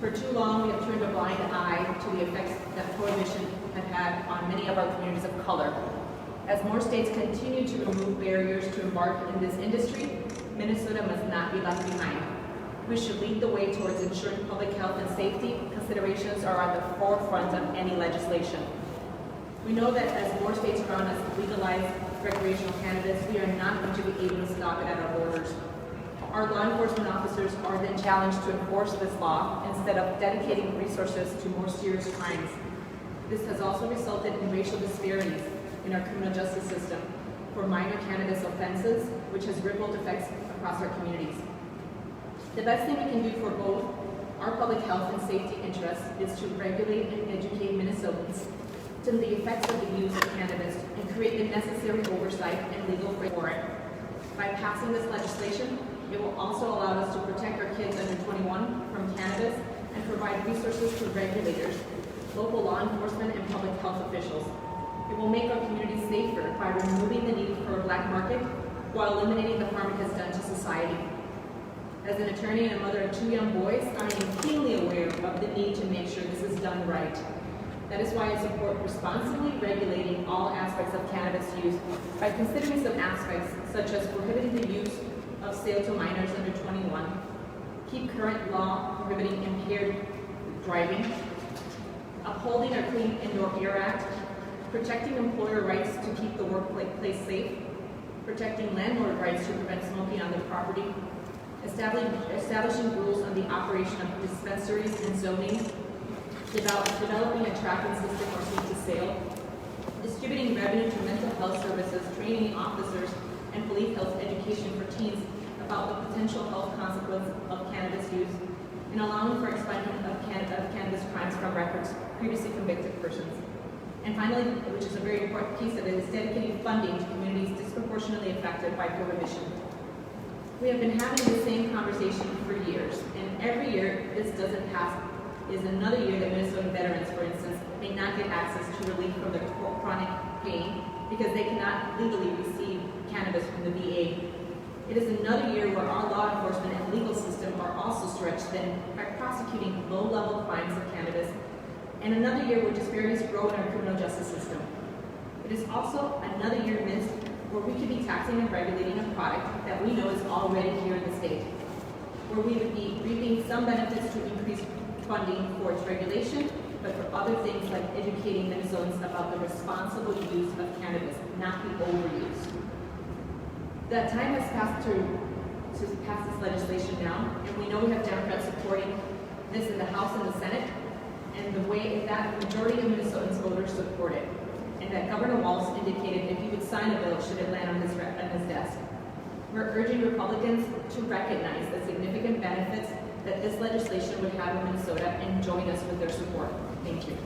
For too long, we have turned a blind eye to the effects that prohibition have had on many of our communities of color. As more states continue to remove barriers to embark in this industry, Minnesota must not be left behind. We should lead the way towards ensuring public health and safety considerations are at the forefront of any legislation. We know that as more states around us legalize recreational cannabis, we are not going to be able to stop it at our borders. Our law enforcement officers are then challenged to enforce this law instead of dedicating resources to more serious crimes. This has also resulted in racial disparities in our criminal justice system for minor cannabis offenses, which has rippled effects across our communities. The best thing we can do for both our public health and safety interests is to regulate and educate Minnesotans to the effects of the use of cannabis and create the necessary oversight and legal framework for it. By passing this legislation, it will also allow us to protect our kids under 21 from cannabis and provide resources to regulators, local law enforcement, and public health officials. It will make our communities safer by removing the need for a black market while eliminating the harm it has done to society. As an attorney and a mother of 2 young boys, I am keenly aware of the need to make sure this is done right. That is why I support responsibly regulating all aspects of cannabis use by considering some aspects such as prohibiting the use of sale to minors under 21, keep current law prohibiting impaired driving, upholding our Clean Indoor Air Act, protecting employer rights to keep the workplace safe, protecting landlord rights to prevent smoking on their property, establishing rules on the operation of dispensaries and zoning, developing a tracking system for seed to sale, distributing revenue to mental health services, training officers, and police health education for teens about the potential health consequences of cannabis use, and allowing for expungement of cannabis crimes from records previously convicted persons. And finally, which is a very important piece of it, is dedicating funding to communities disproportionately affected by prohibition. We have been having the same conversation for years, and every year this doesn't pass is another year that Minnesota veterans, for instance, may not get access to relief from their chronic pain because they cannot legally receive cannabis from the VA. It is another year where our law enforcement and legal system are also stretched thin by prosecuting low-level crimes of cannabis, and another year where disparities grow in our criminal justice system. It is also another year missed where we could be taxing and regulating a product that we know is already here in the state, where we would be reaping some benefits to increase funding for its regulation, but for other things like educating Minnesotans about the responsible use of cannabis, not the overuse. That time has passed to pass this legislation now, and we know we have Democrats supporting this in the House and the Senate, and the way that the majority of Minnesotans voters support it, and that Governor Walz indicated if he would sign a bill should it land on his desk. We're urging Republicans to recognize the significant benefits that this legislation would have in Minnesota and join us with their support. Thank you.